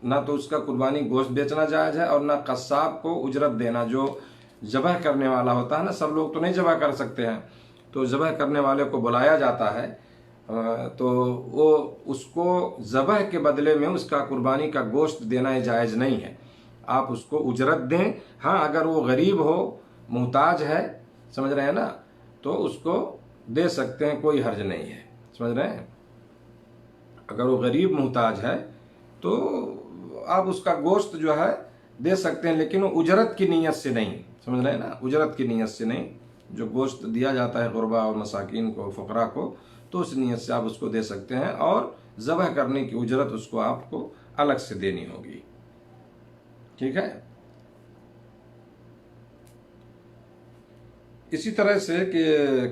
نہ تو اس کا قربانی گوشت بیچنا جائز ہے اور نہ قصاب کو اجرت دینا، جو ذبح کرنے والا ہوتا ہے نا، سب لوگ تو نہیں ذبح کر سکتے ہیں، تو ذبح کرنے والے کو بلایا جاتا ہے تو وہ اس کو ذبح کے بدلے میں اس کا قربانی کا گوشت دینا جائز نہیں ہے، آپ اس کو اجرت دیں۔ ہاں اگر وہ غریب ہو، محتاج ہے، سمجھ رہے ہیں نا، تو اس کو دے سکتے ہیں، کوئی حرج نہیں ہے، سمجھ رہے ہیں۔ اگر وہ غریب محتاج ہے تو آپ اس کا گوشت جو ہے دے سکتے ہیں، لیکن وہ اجرت کی نیت سے نہیں، سمجھ رہے ہیں نا، اجرت کی نیت سے نہیں۔ جو گوشت دیا جاتا ہے غربا اور مساکین کو، فقراء کو، تو اس نیت سے آپ اس کو دے سکتے ہیں، اور ذبح کرنے کی اجرت اس کو آپ کو الگ سے دینی ہوگی، ٹھیک ہے۔ اسی طرح سے کہ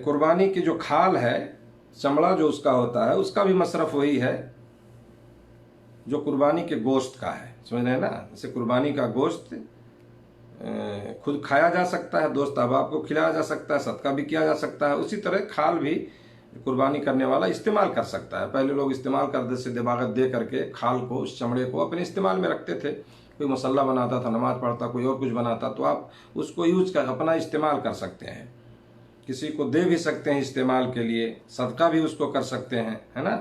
قربانی کی جو کھال ہے، چمڑا جو اس کا ہوتا ہے، اس کا بھی مصرف وہی ہے جو قربانی کے گوشت کا ہے، سمجھ رہے ہیں نا۔ جیسے قربانی کا گوشت خود کھایا جا سکتا ہے، دوست احباب کو کھلایا جا سکتا ہے، صدقہ بھی کیا جا سکتا ہے، اسی طرح کھال بھی قربانی کرنے والا استعمال کر سکتا ہے۔ پہلے لوگ استعمال کرتے سے دباغت دے کر کے کھال کو، اس چمڑے کو اپنے استعمال میں رکھتے تھے، کوئی مسلح بناتا تھا، نماز پڑھتا، کوئی اور کچھ بناتا، تو آپ اس کو یوز کر اپنا استعمال کر سکتے ہیں، کسی کو دے بھی سکتے ہیں استعمال کے لیے، صدقہ بھی اس کو کر سکتے ہیں، ہے نا۔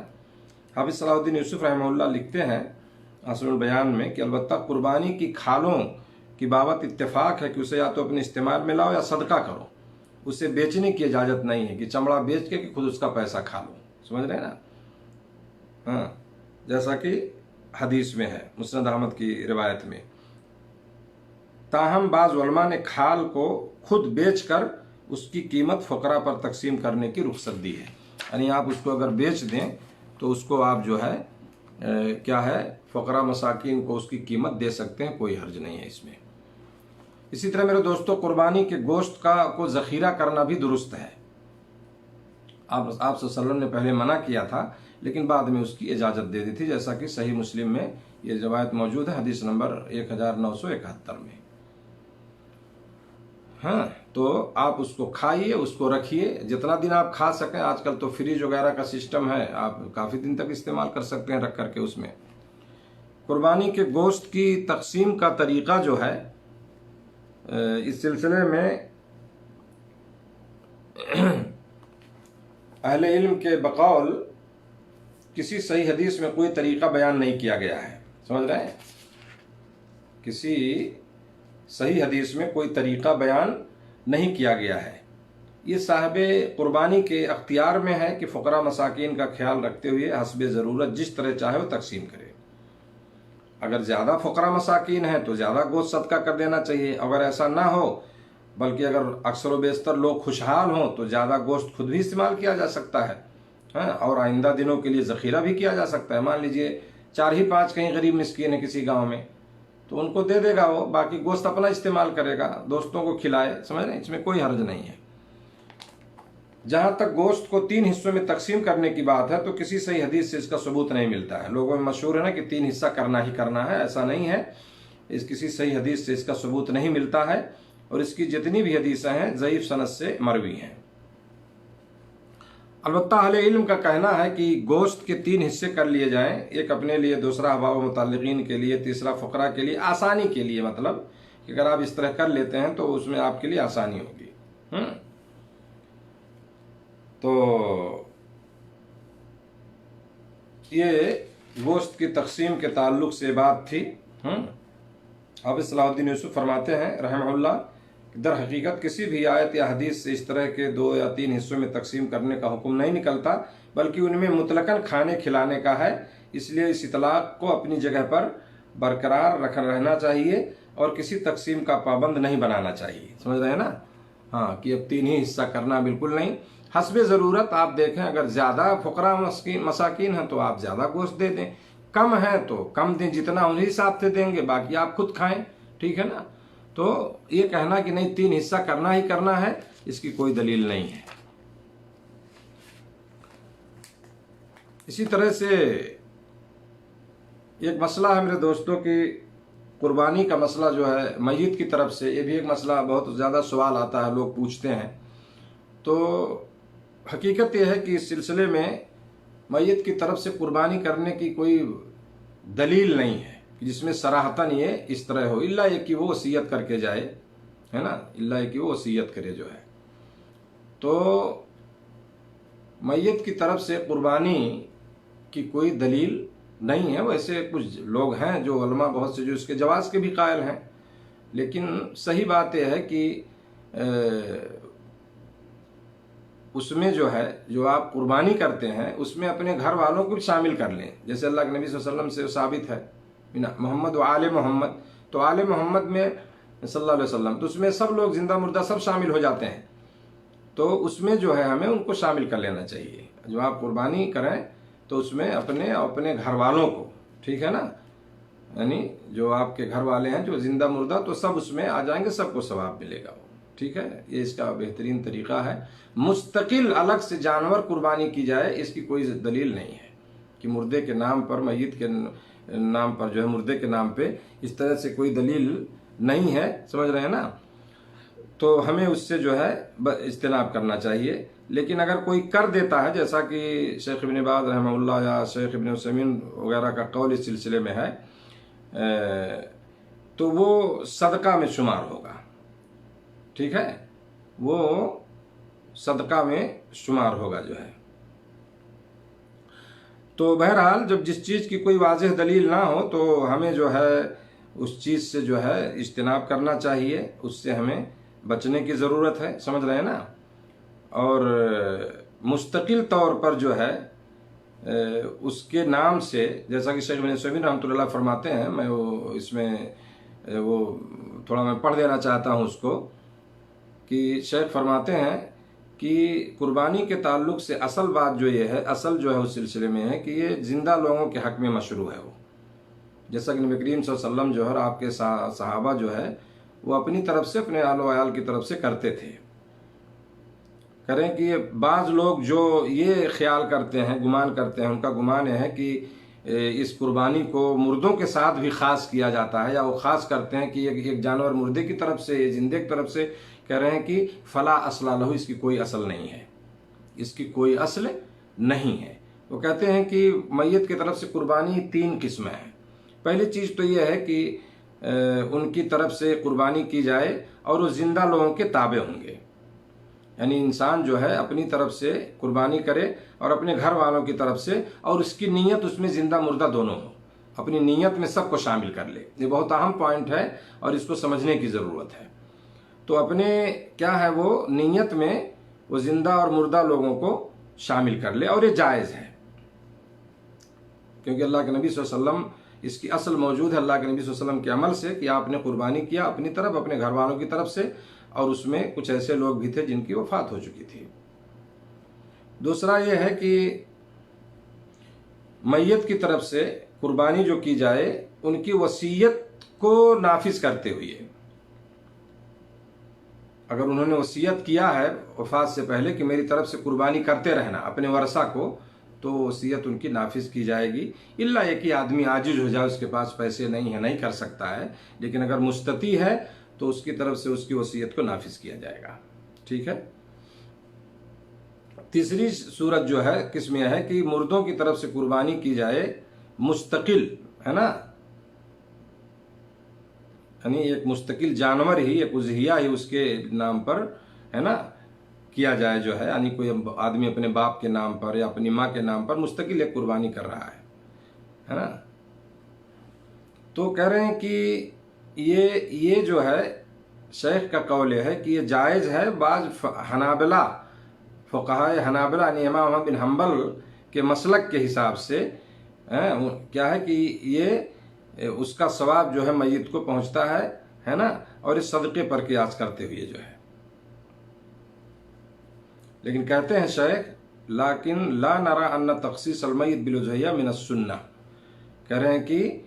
حافظ صلاح الدین یوسف رحمہ اللہ لکھتے ہیں اصل البیان میں کہ البتہ قربانی کی کھالوں کی بابت اتفاق ہے کہ اسے یا تو اپنے استعمال میں لاؤ یا صدقہ کرو، اسے بیچنے کی اجازت نہیں ہے کہ چمڑا بیچ کے کہ خود اس کا پیسہ کھا لو، سمجھ رہے ہیں نا۔ ہاں، جیسا کہ حدیث میں ہے مسند احمد کی روایت میں۔ تاہم بعض علماء نے کھال کو خود بیچ کر اس کی قیمت فقراء پر تقسیم کرنے کی رخصت دی ہے، یعنی آپ اس کو اگر بیچ دیں تو اس کو آپ جو ہے کیا ہے فقراء مساکین کو اس کی قیمت دے سکتے ہیں، کوئی حرج نہیں ہے اس میں۔ اسی طرح میرے دوستو قربانی کے گوشت کو ذخیرہ کرنا بھی درست ہے۔ آپ صلی اللہ علیہ وسلم نے پہلے منع کیا تھا لیکن بعد میں اس کی اجازت دے دی تھی، جیسا کہ صحیح مسلم میں یہ روایت موجود ہے حدیث نمبر 1971 میں۔ ہاں، تو آپ اس کو کھائیے، اس کو رکھیے جتنا دن آپ کھا سکیں، آج کل تو فریج وغیرہ کا سسٹم ہے، آپ کافی دن تک استعمال کر سکتے ہیں رکھ کر کے اس میں۔ قربانی کے گوشت کی تقسیم کا طریقہ جو ہے اس سلسلے میں اہل علم کے بقول کسی صحیح حدیث میں کوئی طریقہ بیان نہیں کیا گیا ہے، سمجھ رہے ہیں، کسی صحیح حدیث میں کوئی طریقہ بیان نہیں کیا گیا ہے۔ یہ صاحب قربانی کے اختیار میں ہے کہ فقراء مساکین کا خیال رکھتے ہوئے حسب ضرورت جس طرح چاہے وہ تقسیم کرے۔ اگر زیادہ فقراء مساکین ہیں تو زیادہ گوشت صدقہ کر دینا چاہیے، اگر ایسا نہ ہو بلکہ اگر اکثر و بیشتر لوگ خوشحال ہوں تو زیادہ گوشت خود بھی استعمال کیا جا سکتا ہے، اور آئندہ دنوں کے لیے ذخیرہ بھی کیا جا سکتا ہے۔ مان لیجئے 4 ہی 5 کہیں غریب مسکین ہیں کسی گاؤں میں، تو ان کو دے دے گا، وہ باقی گوشت اپنا استعمال کرے گا، دوستوں کو کھلائے، سمجھ رہے ہیں، اس میں کوئی حرج نہیں ہے۔ جہاں تک گوشت کو 3 حصوں میں تقسیم کرنے کی بات ہے تو کسی صحیح حدیث سے اس کا ثبوت نہیں ملتا ہے۔ لوگوں میں مشہور ہے نا کہ 3 حصہ کرنا ہی کرنا ہے، ایسا نہیں ہے، کسی صحیح حدیث سے اس کا ثبوت نہیں ملتا ہے، اور اس کی جتنی بھی حدیثیں ہیں ضعیف سند سے مروی ہیں۔ البتہ اہل علم کا کہنا ہے کہ گوشت کے 3 حصے کر لیے جائیں، ایک اپنے لیے، دوسرا احباب و متعلقین کے لیے، تیسرا فقراء کے لیے، آسانی کے لیے، مطلب کہ اگر آپ اس طرح کر لیتے ہیں تو اس میں آپ کے لیے آسانی ہوگی۔ تو یہ گوشت کی تقسیم کے تعلق سے بات تھی۔ حافظ صلاح الدین یوسف فرماتے ہیں رحمہ اللہ، در حقیقت کسی بھی آیت یا حدیث سے اس طرح کے 2 یا 3 حصوں میں تقسیم کرنے کا حکم نہیں نکلتا، بلکہ ان میں مطلقاً کھانے کھلانے کا ہے۔ اس لیے اس اطلاق کو اپنی جگہ پر برقرار رہنا چاہیے اور کسی تقسیم کا پابند نہیں بنانا چاہیے، سمجھ رہے ہیں نا؟ ہاں، کہ اب 3 ہی حصہ کرنا بالکل نہیں، حسب ضرورت آپ دیکھیں، اگر زیادہ فقراء مساکین ہیں تو آپ زیادہ گوشت دے دیں، کم ہیں تو کم دیں، جتنا انہی حساب سے دیں گے، باقی آپ خود کھائیں، ٹھیک ہے نا؟ تو یہ کہنا کہ نہیں 3 حصہ کرنا ہی کرنا ہے، اس کی کوئی دلیل نہیں ہے۔ اسی طرح سے ایک مسئلہ ہے میرے دوستوں کی قربانی کا مسئلہ جو ہے میت کی طرف سے، یہ بھی ایک مسئلہ بہت زیادہ سوال آتا ہے، لوگ پوچھتے ہیں۔ تو حقیقت یہ ہے کہ اس سلسلے میں میت کی طرف سے قربانی کرنے کی کوئی دلیل نہیں ہے جس میں صراحتاً یہ اس طرح ہو، الا یہ کہ وہ وصیت کر کے جائے، ہے نا، الا یہ کہ وہ وصیت کرے جو ہے۔ تو میت کی طرف سے قربانی کی کوئی دلیل نہیں ہے۔ ویسے کچھ لوگ ہیں جو علماء بہت سے جو اس کے جواز کے بھی قائل ہیں، لیکن صحیح بات یہ ہے کہ اس میں جو ہے جو آپ قربانی کرتے ہیں اس میں اپنے گھر والوں کو بھی شامل کر لیں، جیسے اللہ کے نبی صلی اللہ علیہ وسلم سے ثابت ہے محمد و آل محمد، تو آل محمد میں صلی اللہ علیہ وسلم، تو اس میں سب لوگ زندہ مردہ سب شامل ہو جاتے ہیں، تو اس میں جو ہے ہمیں ان کو شامل کر لینا چاہیے۔ جو آپ قربانی کریں تو اس میں اپنے گھر والوں کو، ٹھیک ہے نا، یعنی جو آپ کے گھر والے ہیں جو زندہ مردہ، تو سب اس میں آ جائیں گے، سب کو ثواب ملے گا، ٹھیک ہے۔ یہ اس کا بہترین طریقہ ہے۔ مستقل الگ سے جانور قربانی کی جائے اس کی کوئی دلیل نہیں ہے کہ مردے کے نام پر، میت کے نام پر جو ہے، مردے کے نام پہ اس طرح سے کوئی دلیل نہیں ہے، سمجھ رہے ہیں نا؟ تو ہمیں اس سے جو ہے اجتناب کرنا چاہیے۔ لیکن اگر کوئی کر دیتا ہے، جیسا کہ شیخ ابن باز رحمہ اللہ یا شیخ ابن عثیمین وغیرہ کا قول اس سلسلے میں ہے، تو وہ صدقہ میں شمار ہوگا، ٹھیک ہے، وہ صدقہ میں شمار ہوگا جو ہے۔ تو بہرحال جب جس چیز کی کوئی واضح دلیل نہ ہو تو ہمیں جو ہے اس چیز سے جو ہے اجتناب کرنا چاہیے، اس سے ہمیں بچنے کی ضرورت ہے، سمجھ رہے ہیں نا؟ اور مستقل طور پر جو ہے اس کے نام سے، جیسا کہ شیخ ابن عثیمین رحمۃ اللہ فرماتے ہیں، میں وہ اس میں وہ تھوڑا میں پڑھ دینا چاہتا ہوں اس کو، کہ شیخ فرماتے ہیں کہ قربانی کے تعلق سے اصل بات جو یہ ہے، اصل جو ہے اس سلسلے میں ہے کہ یہ زندہ لوگوں کے حق میں مشروع ہے۔ وہ جیسا کہ نبی کریم صلی اللہ علیہ وسلم جو ہے اور آپ کے صحابہ جو ہے وہ اپنی طرف سے، اپنے آل و عیال کی طرف سے کرتے تھے۔ کریں کہ بعض لوگ جو یہ خیال کرتے ہیں، گمان کرتے ہیں، ان کا گمان یہ ہے کہ اس قربانی کو مردوں کے ساتھ بھی خاص کیا جاتا ہے، یا وہ خاص کرتے ہیں کہ ایک جانور مردے کی طرف سے، زندے کی طرف سے کہہ رہے ہیں کہ فلا اصل لہ، اس کی کوئی اصل نہیں ہے، اس کی کوئی اصل نہیں ہے۔ وہ کہتے ہیں کہ میت کی طرف سے قربانی 3 قسمیں ہیں۔ پہلی چیز تو یہ ہے کہ ان کی طرف سے قربانی کی جائے اور وہ زندہ لوگوں کے تابع ہوں گے، یعنی انسان جو ہے اپنی طرف سے قربانی کرے اور اپنے گھر والوں کی طرف سے، اور اس کی نیت اس میں زندہ مردہ دونوں ہو، اپنی نیت میں سب کو شامل کر لے. یہ بہت اہم پوائنٹ ہے اور اس کو سمجھنے کی ضرورت ہے. تو اپنے کیا ہے وہ نیت میں وہ زندہ اور مردہ لوگوں کو شامل کر لے, اور یہ جائز ہے کیونکہ اللہ کے نبی صلی اللہ علیہ وسلم اس کی اصل موجود ہے اللہ کے نبی صلی اللہ علیہ وسلم کے عمل سے کہ آپ نے قربانی کیا اپنی طرف, اپنے گھر والوں کی طرف سے, اور اس میں کچھ ایسے لوگ بھی تھے جن کی وفات ہو چکی تھی. دوسرا یہ ہے کہ میت کی طرف سے قربانی جو کی جائے ان کی وصیت کو نافذ کرتے ہوئے. اگر انہوں نے وصیت کیا ہے وفات سے پہلے کہ میری طرف سے قربانی کرتے رہنا اپنے ورثہ کو, تو وصیت ان کی نافذ کی جائے گی. الا یہ کہ آدمی عاجز ہو جائے, اس کے پاس پیسے نہیں ہے, نہیں کر سکتا ہے, لیکن اگر مستطیع ہے تو اس کی طرف سے اس کی وصیت کو نافذ کیا جائے گا. ٹھیک ہے. تیسری صورت جو ہے قسم یہ ہے کہ مردوں کی طرف سے قربانی کی جائے مستقل, ہے نا, یعنی ایک مستقل جانور ہی, ایک اضحیہ ہی اس کے نام پر, ہے نا, کیا جائے جو ہے, یعنی کوئی آدمی اپنے باپ کے نام پر یا اپنی ماں کے نام پر مستقل ایک قربانی کر رہا ہے نا. تو کہہ رہے ہیں کہ یہ جو ہے شیخ کا قول ہے کہ یہ جائز ہے. بعض حنابلہ فقہائے حنابلہ یعنی امام احمد بن حنبل کے مسلک کے حساب سے کیا ہے کہ یہ اس کا ثواب جو ہے میت کو پہنچتا ہے نا, اور اس صدقے پر قیاس کرتے ہوئے جو ہے. لیکن کہتے ہیں شیخ لیکن لا نرى ان تخصیص المیت بالاضحیہ من السنہ, کہہ رہے ہیں کہ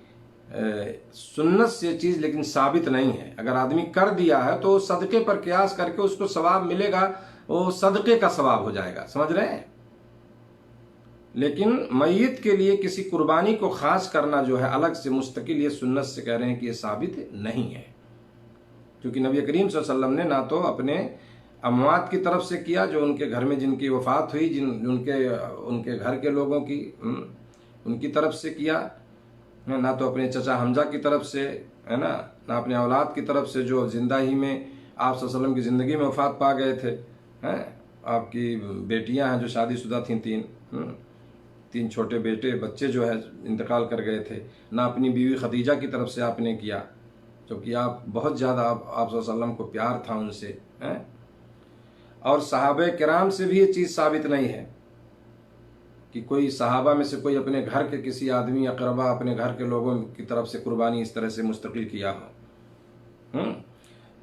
سنت سے چیز لیکن ثابت نہیں ہے. اگر آدمی کر دیا ہے تو صدقے پر قیاس کر کے اس کو ثواب ملے گا, وہ صدقے کا ثواب ہو جائے گا, سمجھ رہے ہیں. لیکن میت کے لیے کسی قربانی کو خاص کرنا جو ہے الگ سے مستقل, یہ سنت سے کہہ رہے ہیں کہ یہ ثابت نہیں ہے. کیونکہ نبی کریم صلی اللہ علیہ وسلم نے نہ تو اپنے اموات کی طرف سے کیا جو ان کے گھر میں جن کی وفات ہوئی, ان کے گھر کے لوگوں کی ان کی طرف سے کیا, نہ تو اپنے چچا حمزہ کی طرف سے, ہے نا, نہ اپنے اولاد کی طرف سے جو زندہ ہی میں آپ صلی اللہ علیہ وسلم کی زندگی میں وفات پا گئے تھے. آپ کی بیٹیاں ہیں جو شادی شدہ تھیں, تین چھوٹے بچے جو ہے انتقال کر گئے تھے, نہ اپنی بیوی خدیجہ کی طرف سے آپ نے کیا, کیونکہ آپ بہت زیادہ آپ صلی اللہ علیہ وسلم کو پیار تھا ان سے. اور صحابہ کرام سے بھی یہ چیز ثابت نہیں ہے کہ کوئی صحابہ میں سے کوئی اپنے گھر کے کسی آدمی اقربا اپنے گھر کے لوگوں کی طرف سے قربانی اس طرح سے مستقل کیا ہو.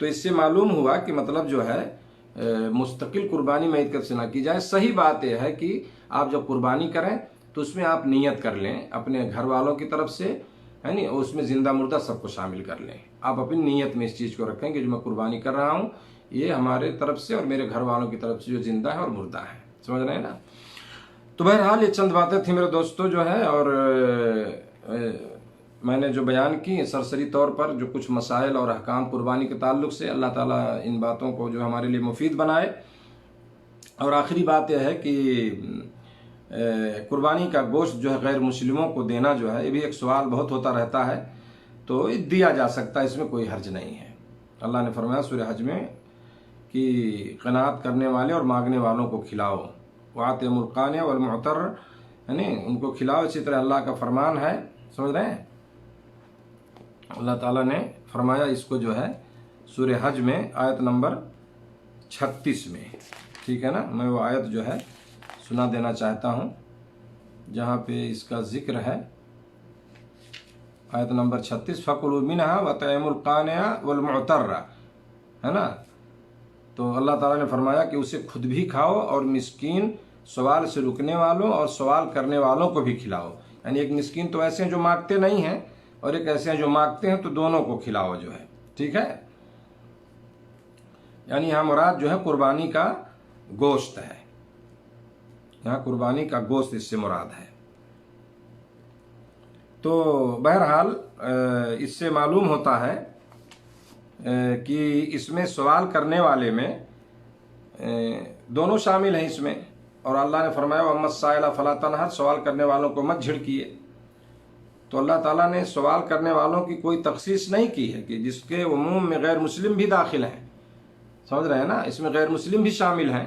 تو اس سے معلوم ہوا کہ مطلب جو ہے مستقل قربانی میت کی طرف سے نہ کی جائے. صحیح بات یہ ہے کہ آپ جب قربانی کریں تو اس میں آپ نیت کر لیں اپنے گھر والوں کی طرف سے, ہے نہیں, اور اس میں زندہ مردہ سب کو شامل کر لیں. آپ اپنی نیت میں اس چیز کو رکھیں کہ جو میں قربانی کر رہا ہوں یہ ہمارے طرف سے اور میرے گھر والوں کی طرف سے جو زندہ ہے اور مردہ ہے, سمجھ رہے ہیں نا. تو بہرحال یہ چند باتیں تھیں میرے دوستو جو ہے, اور میں نے جو بیان کی سرسری طور پر جو کچھ مسائل اور احکام قربانی کے تعلق سے, اللہ تعالیٰ ان باتوں کو جو ہمارے لیے مفید بنائے. اور آخری بات یہ ہے کہ قربانی کا گوشت جو ہے غیر مسلموں کو دینا جو ہے یہ بھی ایک سوال بہت ہوتا رہتا ہے, تو دیا جا سکتا ہے, اس میں کوئی حرج نہیں ہے. اللہ نے فرمایا سورہ حج میں کہ قناعت کرنے والے اور مانگنے والوں کو کھلاؤ, وَأَطْعِمُوا الْقَانِعَ وَالْمُعْتَرَّ, یعنی ان کو کھلاؤ. اسی طرح اللہ کا فرمان ہے, سمجھ رہے ہیں, اللہ تعالیٰ نے فرمایا اس کو جو ہے سورہ حج میں آیت نمبر 36 میں, ٹھیک ہے نا. میں وہ آیت جو ہے سنا دینا چاہتا ہوں جہاں پہ اس کا ذکر ہے. آیت نمبر 36 فَكُلُوا مِنْهَا وَأَطْعِمُوا الْقَانِعَ وَالْمُعْتَرَّ, ہے نا. تو اللہ تعالیٰ نے فرمایا کہ اسے خود بھی کھاؤ اور مسکین, سوال سے رکنے والوں اور سوال کرنے والوں کو بھی کھلاؤ. یعنی ایک مسکین تو ایسے ہیں جو مانگتے نہیں ہیں, اور ایک ایسے ہیں جو مانگتے ہیں, تو دونوں کو کھلاؤ جو ہے, ٹھیک ہے. یعنی یہاں مراد جو ہے قربانی کا گوشت ہے, یہاں قربانی کا گوشت اس سے مراد ہے. تو بہرحال اس سے معلوم ہوتا ہے کہ اس میں سوال کرنے والے میں دونوں شامل ہیں اس میں. اور اللہ نے فرمایا وَأَمَّا السَّائِلَ فَلَا تَنْهَرْ, سوال کرنے والوں کو مت جھڑکیے. تو اللہ تعالیٰ نے سوال کرنے والوں کی کوئی تخصیص نہیں کی ہے کہ جس کے عموم میں غیر مسلم بھی داخل ہیں, سمجھ رہے ہیں نا, اس میں غیر مسلم بھی شامل ہیں.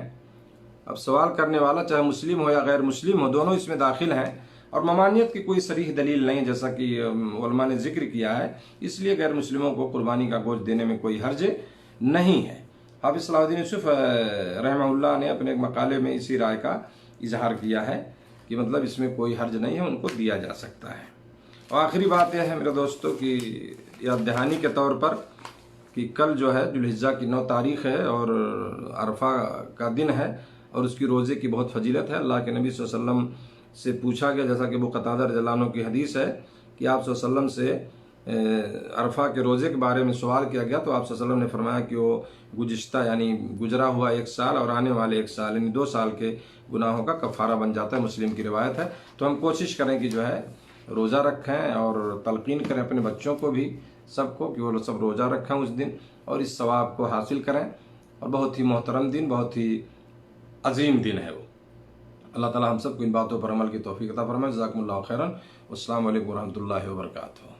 اب سوال کرنے والا چاہے مسلم ہو یا غیر مسلم ہو, دونوں اس میں داخل ہیں. اور ممانعت کی کوئی صریح دلیل نہیں، جیسا کہ علماء نے ذکر کیا ہے، اس لیے غیر مسلموں کو قربانی کا گوشت دینے میں کوئی حرج نہیں ہے۔ حافظ صلاح الدین یوسف رحمہ اللہ نے اپنے ایک مقالے میں اسی رائے کا اظہار کیا ہے کہ مطلب اس میں کوئی حرج نہیں ہے، ان کو دیا جا سکتا ہے۔ اور آخری بات یہ ہے میرے دوستوں کی یاد دہانی کے طور پر کہ کل جو ہے ذو الحجہ کی 9 تاریخ ہے اور عرفہ کا دن ہے، اور اس کی روزے کی بہت فضیلت ہے۔ اللہ کے نبی صلی اللہ علیہ وسلم سے پوچھا گیا، جیسا کہ ابو قتادہ رضی اللہ عنہ کی حدیث ہے کہ آپ صلی اللہ علیہ وسلم سے عرفہ کے روزے کے بارے میں سوال کیا گیا، تو آپ صلی اللہ علیہ وسلم نے فرمایا کہ وہ گزشتہ یعنی گزرا ہوا 1 سال اور آنے والے 1 سال یعنی 2 سال کے گناہوں کا کفارہ بن جاتا ہے۔ مسلم کی روایت ہے۔ تو ہم کوشش کریں کہ جو ہے روزہ رکھیں اور تلقین کریں اپنے بچوں کو بھی، سب کو، کہ وہ سب روزہ رکھیں اس دن اور اس ثواب کو حاصل کریں۔ اور بہت ہی محترم دن، بہت ہی عظیم دن ہے وہ۔ اللہ تعالی ہم سب کو ان باتوں پر عمل کی توفیق عطا فرمائے۔ جزاکم اللہ خیرا۔ السلام علیکم ورحمۃ اللہ وبرکاتہ۔